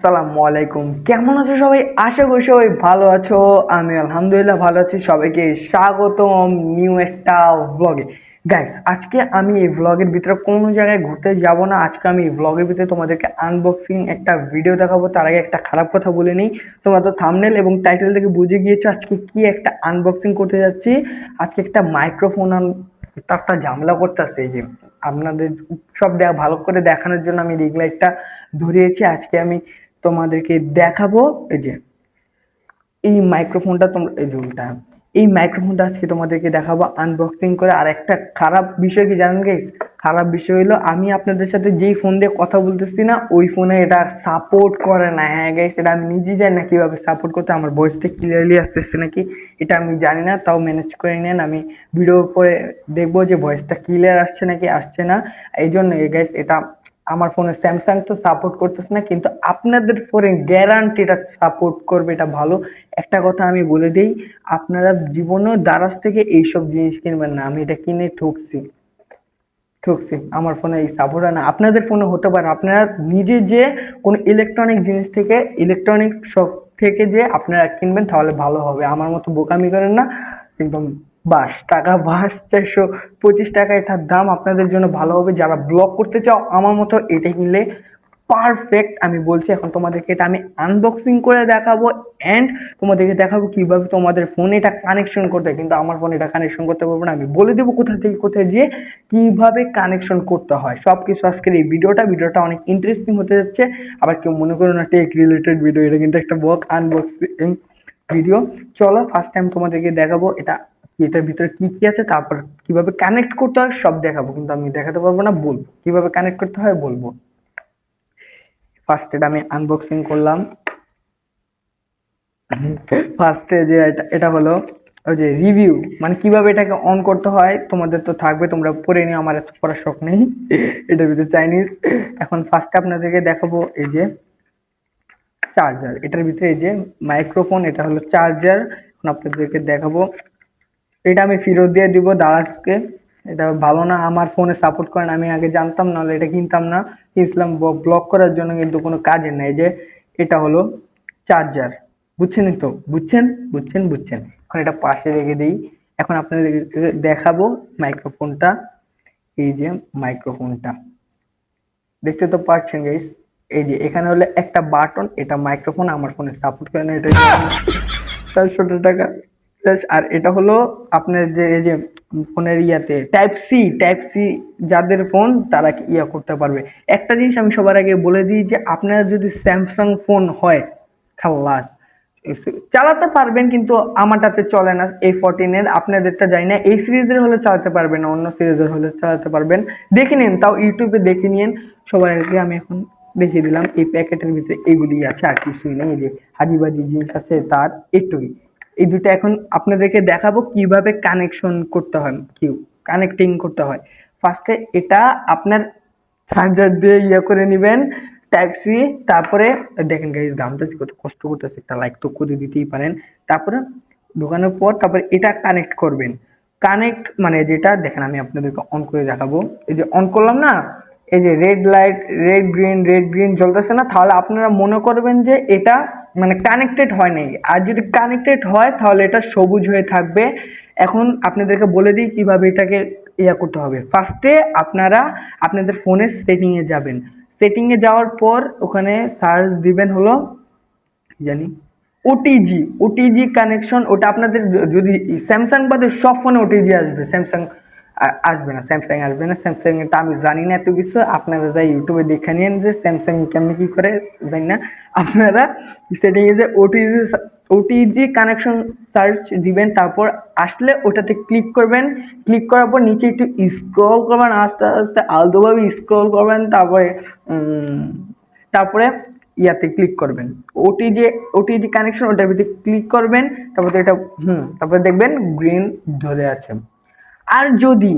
আসসালামু আলাইকুম। কেমন আছো সবাই? আশা করি সবাই ভালো আছো। আমি আলহামদুলিল্লাহ ভালো আছি। সবাইকে স্বাগতম নিউ একটা ব্লগে। গাইস, আজকে আমি এই ব্লগের ভিতরে কোনো জায়গায় ঘুরতে যাব না। আজকে আমি এই ব্লগের ভিতরে তোমাদেরকে আনবক্সিং একটা ভিডিও দেখাবো। তার আগে একটা খারাপ কথা বলে নিই। তোমরা তো থাম্বনেল এবং টাইটেল থেকে বুঝে গিয়েছো আজকে কি একটা আনবক্সিং করতে যাচ্ছি। আজকে একটা মাইক্রোফোন একটা ঝামেলা করতেছে। এই যে আপনাদের সব ভালো করে দেখানোর জন্য আমি রিং লাইটটা ধরিয়েছি। আজকে আমি তোমাদেরকে দেখাবো এই যে এই মাইক্রোফোনটা তোমরা এই যে উল্টা এই মাইক্রোফোনটা আজকে তোমাদেরকে দেখাবো আনবক্সিং করে। আর একটা খারাপ বিষয় কি জানেন গাইস? খারাপ বিষয় হলো আমি আপনাদের সাথে যেই ফোন দিয়ে কথা বলতেছি না ওই ফোনে এটা সাপোর্ট করে না। হ্যাঁ গাইস, এটা আমি নিজেই জানি না কিভাবে সাপোর্ট করতে। আমার ভয়েসটা ক্লিয়ারলি আসতেছে নাকি এটা আমি জানি না, তাও ম্যানেজ করে নেন। আমি ভিডিও পরে দেখবো যে ভয়েসটা ক্লিয়ার আসছে নাকি আসছে না। এই জন্য গাইস এটা আমার ফোনে স্যামসাং তো সাপোর্ট করতেছে না, কিন্তু আপনাদের ফোনে গ্যারান্টি এটা সাপোর্ট করবে, এটা ভালো। একটা কথা আমি বলে দিই, আপনারা জীবনেও দারাজ থেকে এইসব জিনিস কিনবেন না। আমি এটা কিনে ঠকছি। আমার ফোনে এই সাপোর্ট হয় না। আপনাদের ফোনে হতে পারে। আপনারা নিজে যে কোনো ইলেকট্রনিক জিনিস থেকে ইলেকট্রনিক শপ থেকে যে আপনারা কিনবেন তাহলে ভালো হবে। আমার মতো বোকামি করেন না একদম। বাস 425 টাকা এটার দাম। আপনাদের জন্য ভালো হবে যারা ব্লগ করতে চাও। আমার মতো এটা কিনলে পারফেক্ট আমি বলছি। এখন তোমাদেরকে এটা আমি আনবক্সিং করে দেখাবো অ্যান্ড তোমাদেরকে দেখাবো কিভাবে তোমাদের ফোনে এটা কানেকশন করতে হয়। কিন্তু আমার ফোনে এটা কানেকশন করতে পারবো না। আমি বলে দেবো কোথা থেকে কোথায় যেয়ে কিভাবে কানেকশন করতে হয় সব কিছু আজকের এই ভিডিওটা অনেক ইন্টারেস্টিং হতে যাচ্ছে। আবার কেউ মনে করো না টেক রিলেটেড ভিডিও, এটা কিন্তু একটা আনবক্সিং ভিডিও। চলো ফার্স্ট টাইম তোমাদেরকে দেখাবো এটা এটার ভিতরে কি কি আছে, তারপর কিভাবে কানেক্ট করতে হয় সব দেখাবো। কিন্তু আমি দেখাতে পারবো না, বলবো কিভাবে কানেক্ট করতে হয় বলবো। ফার্স্ট এটা আমি আনবক্সিং করলাম। ফার্স্টে যে এটা হলো ওই যে রিভিউ, মানে কিভাবে এটাকে অন করতে হয় তোমাদের তো থাকবে, তোমরা পড়ে নিও, আমার এত পড়ার শখ নেই। এটার ভিতরে চাইনিজ। এখন ফার্স্টে আপনাদেরকে দেখাবো এই যে চার্জার। এটার ভিতরে এই যে মাইক্রোফোন, এটা হলো চার্জার। এখন আপনাদেরকে দেখাবো। এটা আমি ফেরত দিয়ে দিব দারাজকে। এটা ভালো না, আমার ফোনে সাপোর্ট করে না। আমি আগে জানতাম, নাহলে এটা কিনতাম না। কিনছিলাম ব্লক করার জন্য, কিন্তু কোনো কাজের নাই। যে এটা হলো চার্জার, বুঝছেন তো? বুঝছেন। এখন এটা পাশে রেখে দিই। এখন আপনাদের দেখাবো মাইক্রোফোনটা। এই যে মাইক্রোফোনটা দেখতে তো পাচ্ছেন গাইস। এই যে এখানে হলো একটা বাটন, এটা মাইক্রোফোন। আমার ফোনে সাপোর্ট করে না, এটা 400 টাকা। আর এটা হলো আপনার যে এই যে ফোনের ইয়াতে টাইপ সি যাদের ফোন তারা ইয়া করতে পারবে। একটা জিনিস আমি সবার আগে বলে দিই যে আপনার যদি স্যামসাং ফোন হয় খাল্লাস চালাতে পারবেন, কিন্তু আমারটাতে চলে না। A14 এর আপনাদেরটা জানি না, এই সিরিজের হলে চালাতে পারবেন না, অন্য সিরিজের হলে চালাতে পারবেন। দেখে নিন, তাও ইউটিউবে দেখে নিন। সবার আগে আমি এখন দেখিয়ে দিলাম এই প্যাকেটের ভিতরে এগুলি আছে, আর কিছুই নেই। এই যে হাজিবাজি জিনিস আছে তার একটুই। এই দুটো এখন আপনাদেরকে দেখাবো কিভাবে কানেকশন করতে হয়, কানেক্টিং করতে হয়। ফার্স্টে এটা আপনার চার্জার দিয়ে ইয়ে করে নেবেন টাইপ সি। তারপরে দেখেন গাইস দামটা কত কষ্ট করতেছে, একটা লাইক তো করে দিতেই পারেন। তারপরে ঢোকানোর পর তারপরে এটা কানেক্ট করবেন। কানেক্ট মানে যেটা দেখেন আমি আপনাদেরকে অন করে দেখাবো। এই যে অন করলাম না, এই যে রেড লাইট রেড গ্রিন জ্বলতেছে না, তাহলে আপনারা মনে করবেন যে এটা মানে কানেক্টেড হয় নাই। আর যদি কানেক্টেড হয় তাহলে এটা সবুজ হয়ে থাকবে। এখন আপনাদেরকে বলে দিই কিভাবে এটাকে ইয়া করতে হবে। ফার্স্টে আপনারা আপনাদের ফোনের সেটিংয়ে যাবেন। সেটিংয়ে যাওয়ার পর ওখানে সার্চ দিবেন হলো জানি ওটিজি কানেকশন। ওটা আপনাদের যদি স্যামসাং বাদে সব ফোনে ওটিজি আসবে, স্যামসাং আসবে না। স্যামসাং এটা আমি জানি না এত কিছু। আপনারা যাই ইউটিউবে দেখে নিন যে স্যামসাং কেমনি কি করে জানি না। আপনারা সেটিং এ যে ওটিজি কানেকশন সার্চ দিবেন, তারপর আসলে ওটাতে ক্লিক করবেন। ক্লিক করার পর নিচে একটু স্ক্রল করবেন, আস্তে আস্তে আলতোভাবে স্ক্রল করবেন। তারপরে ইয়াতে ক্লিক করবেন ওটিজি কানেকশন, ওটার ভিতরে ক্লিক করবেন। তারপরে এটা তারপরে দেখবেন গ্রিন ধরে আছে। আর যদি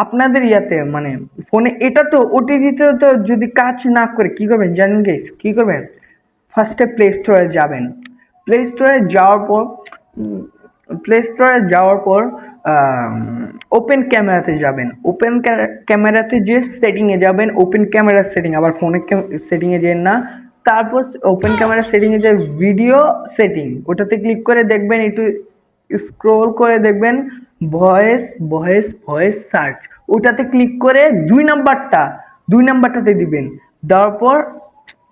আপনাদের ইয়াতে মানে ফোনে এটা তো ওটিজিতে তো যদি কাজ না করে কি করবেন জানেন গাইস? কি করবেন? ফার্স্টে প্লে স্টোরে যাবেন। প্লে স্টোরে যাওয়ার পর প্লে স্টোরে যাওয়ার পর ওপেন ক্যামেরাতে যাবেন। ওপেন ক্যামেরাতে যে সেটিংয়ে যাবেন, ওপেন ক্যামেরার সেটিং, আবার ফোনের সেটিংয়ে যেন না, তারপর ওপেন ক্যামেরা সেটিং এ যে ভিডিও সেটিং, ওটাতে ক্লিক করে দেখবেন, একটু স্ক্রোল করে দেখবেন ভয়েস ভয়েস ভয়েস সার্চ, ওটাতে ক্লিক করে দুই নাম্বারটাতে দিবেন। দেওয়ার পর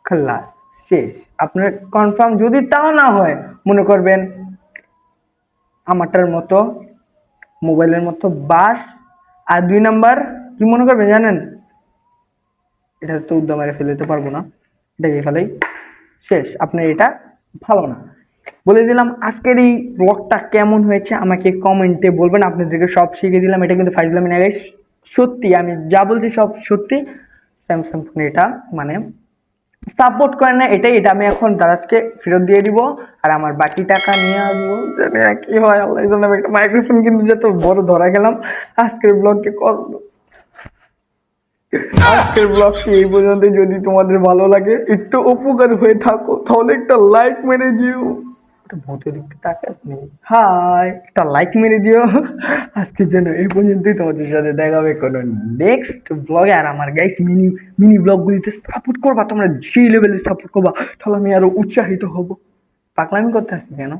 খালাস, শেষ। আপনার কনফার্ম যদি তাও না হয়, মনে করবেন আমারটার মতো, মোবাইলের মতো বাস। আর 2 নাম্বার কি মনে করবেন জানেন, এটা তো উদ্যম মেরে ফেলে দিতে পারবো না, এটাকে ফেলাই, শেষ। আপনার এটা ভালো না। বলে দিলাম আজকের এই ব্লগটা কেমন হয়েছে আমাকে কমেন্টে বলবেন। আপনাদেরকে সব শিখিয়ে দিলাম, এটা কিন্তু ফাইজলামি না গাইস, সত্যি আমি যা বলছি সব সত্যি। স্যামসাং ফোন এটা মানে সাপোর্ট করে না, এটা আমি এখন দারাজকে ফেরত দিয়ে দিব, আর আমার বাকি টাকা নিয়ে আসবো। জানি না কি হয়, আল্লাহ জানে। একটা মাইক্রোফোন কিন্তু যত বড় ধরা গেলাম। আজকের ব্লগটি কষ্ট, আজকের ব্লগটি এই পর্যন্ত। যদি তোমাদের ভালো লাগে, একটু উপকার হয়ে থাকো, তাহলে একটা লাইক মেরে দিও। ভূতের দিকতে তাকাস নেই, হাই, একটা লাইক মেরে দিও। আজকের জন্য এই পর্যন্তই, তোমাদের সাথে দেখা হবে কোনো নেক্সট ব্লগে। আর আমার গাইস মিনি মিনি ব্লগগুলিতে সাপোর্ট করবা, তোমরা যে লেভেলে সাপোর্ট করবা, তাহলে আমি আরো উৎসাহিত হব। পাগলামি করতে আসছি কেন?